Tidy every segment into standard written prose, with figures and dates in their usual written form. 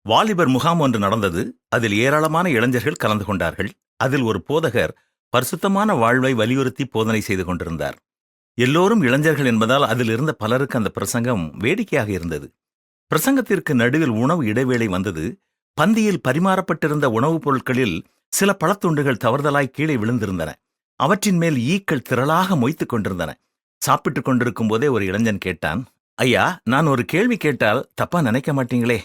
வாலிபர் முகாம் ஒன்று நடந்தது. அதில் ஏராளமான இளைஞர்கள் கலந்து கொண்டார்கள். அதில் ஒரு போதகர் பரிசுத்தமான வாழ்வை வலியுறுத்தி போதனை செய்து கொண்டிருந்தார். எல்லோரும் இளைஞர்கள் என்பதால் அதில் இருந்த பலருக்கு அந்த பிரசங்கம் வேடிக்கையாக இருந்தது. பிரசங்கத்திற்கு நடுவில் உணவு இடைவேளை வந்தது. பந்தியில் பரிமாறப்பட்டிருந்த உணவுப் பொருட்களில் சில பழத்துண்டுகள் தவறுதலாய் கீழே விழுந்திருந்தன. அவற்றின் மேல் ஈக்கள் திரளாக மொய்த்துக் கொண்டிருந்தன. சாப்பிட்டுக் கொண்டிருக்கும் போதே ஒரு இளைஞன் கேட்டான், ஐயா, நான் ஒரு கேள்வி கேட்டால் தப்பா நினைக்க மாட்டீங்களே?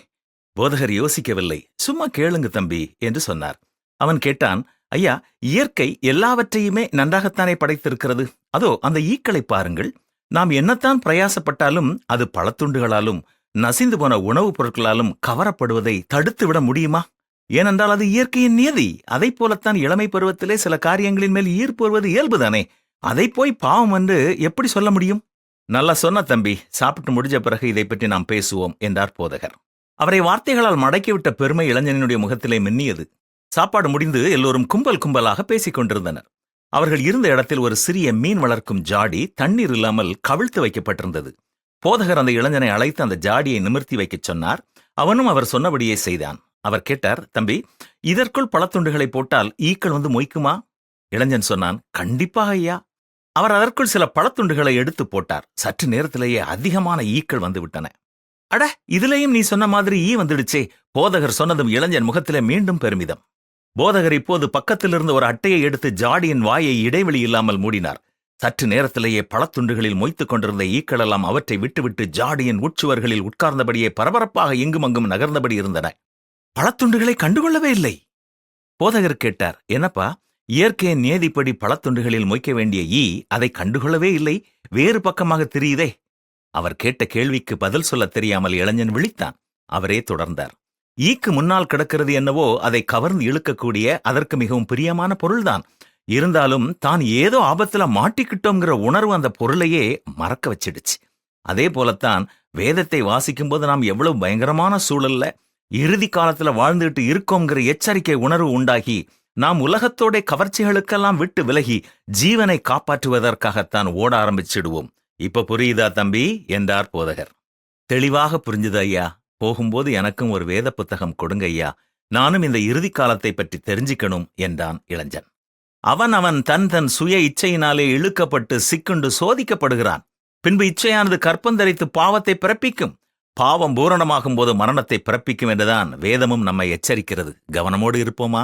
போதகர் யோசிக்கவில்லை. சும்மா கேளுங்க தம்பி என்று சொன்னார். அவன் கேட்டான், ஐயா, இயற்கை எல்லாவற்றையுமே நன்றாகத்தானே படைத்திருக்கிறது. அதோ அந்த ஈக்களை பாருங்கள். நாம் என்னத்தான் பிரயாசப்பட்டாலும் அது பழத்துண்டுகளாலும் நசிந்து போன உணவுப் பொருட்களாலும் கவரப்படுவதை தடுத்துவிட முடியுமா? ஏனென்றால் அது இயற்கையின் நியதி. அதை போலத்தான் இளமை பருவத்திலே சில காரியங்களின் மேல் ஈர்ப்பு வருவது இயல்புதானே. அதை போய் பாவம் என்று எப்படி சொல்ல முடியும்? நல்லா சொன்ன தம்பி, சாப்பிட்டு முடிஞ்ச பிறகு இதை பற்றி நாம் பேசுவோம் என்றார் போதகர். அவரை வார்த்தைகளால் மடக்கிவிட்ட பெருமை இளைஞனுடைய முகத்திலே மின்னியது. சாப்பாடு முடிந்து எல்லோரும் கும்பல் கும்பலாக பேசிக் கொண்டிருந்தனர். அவர்கள் இருந்த இடத்தில் ஒரு சிறிய மீன் வளர்க்கும் ஜாடி தண்ணீர் இல்லாமல் கவிழ்த்து வைக்கப்பட்டிருந்தது. போதகர் அந்த இளைஞனை அழைத்து அந்த ஜாடியை நிமிர்த்தி வைக்கச் சொன்னார். அவனும் அவர் சொன்னபடியே செய்தான். அவர் கேட்டார், தம்பி, இதற்குள் பழத்துண்டுகளை போட்டால் ஈக்கள் வந்து மொய்க்குமா? இளைஞன் சொன்னான், கண்டிப்பாக ஐயா. அவர் அதற்குள் சில பழத்துண்டுகளை எடுத்து போட்டார். சற்று நேரத்திலேயே அதிகமான ஈக்கள் வந்து விட்டன. அட, இதுலேயும் நீ சொன்ன மாதிரி ஈ வந்துடுச்சே. போதகர் சொன்னதும் இளைஞன் முகத்திலே மீண்டும் பெருமிதம். போதகர் இப்போது பக்கத்திலிருந்து ஒரு அட்டையை எடுத்து ஜாடியின் வாயை இடைவெளி இல்லாமல் மூடினார். சற்று நேரத்திலேயே பழத்துண்டுகளில் மொய்த்துக் கொண்டிருந்த ஈக்களெல்லாம் அவற்றை விட்டுவிட்டு ஜாடியின் உட்சுவர்களில் உட்கார்ந்தபடியே பரபரப்பாக இங்கும் அங்கும் நகர்ந்தபடி இருந்தன. பழத்துண்டுகளை கண்டுகொள்ளவே இல்லை. போதகர் கேட்டார், என்னப்பா, இயற்கையின் நியதிப்படி பழத்துண்டுகளில் மொய்க்க வேண்டிய ஈ அதை கண்டுகொள்ளவே இல்லை, வேறு பக்கமாக தெரியுதே. அவர் கேட்ட கேள்விக்கு பதில் சொல்ல தெரியாமல் இளைஞன் விழித்தான். அவரே தொடர்ந்தார், ஈக்கு முன்னால் கிடக்கிறது என்னவோ அதை கவர்ந்து இழுக்கக்கூடிய அதற்கு மிகவும் பிரியமான பொருள்தான். இருந்தாலும் தான் ஏதோ ஆபத்துல மாட்டிக்கிட்டோங்கிற உணர்வு அந்த பொருளையே மறக்க வச்சிடுச்சு. அதே போலத்தான் வேதத்தை வாசிக்கும் போது நாம் எவ்வளவு பயங்கரமான சூழல்ல இறுதி காலத்துல வாழ்ந்துகிட்டு இருக்கோங்கிற எச்சரிக்கை உணர்வு உண்டாகி நாம் உலகத்தோட கவர்ச்சிகளுக்கெல்லாம் விட்டு விலகி ஜீவனை காப்பாற்றுவதற்காகத்தான் ஓட ஆரம்பிச்சிடுவோம். இப்ப புரியுதா தம்பி என்றார் போதகர். தெளிவாக புரிஞ்சுது ஐயா. போகும்போது எனக்கும் ஒரு வேத புத்தகம் கொடுங்க ஐயா. நானும் இந்த இறுதி காலத்தை பற்றி தெரிஞ்சுக்கணும் என்றான் இளைஞன். அவன் தன் சுய இச்சையினாலே இழுக்கப்பட்டு சிக்குண்டு சோதிக்கப்படுகிறான். பின்பு இச்சையானது கற்பந்தரித்து பாவத்தை பிறப்பிக்கும். பாவம் பூரணமாகும் போது மரணத்தை பிறப்பிக்கும் என்றுதான் வேதமும் நம்மை எச்சரிக்கிறது. கவனமோடு இருப்போமா?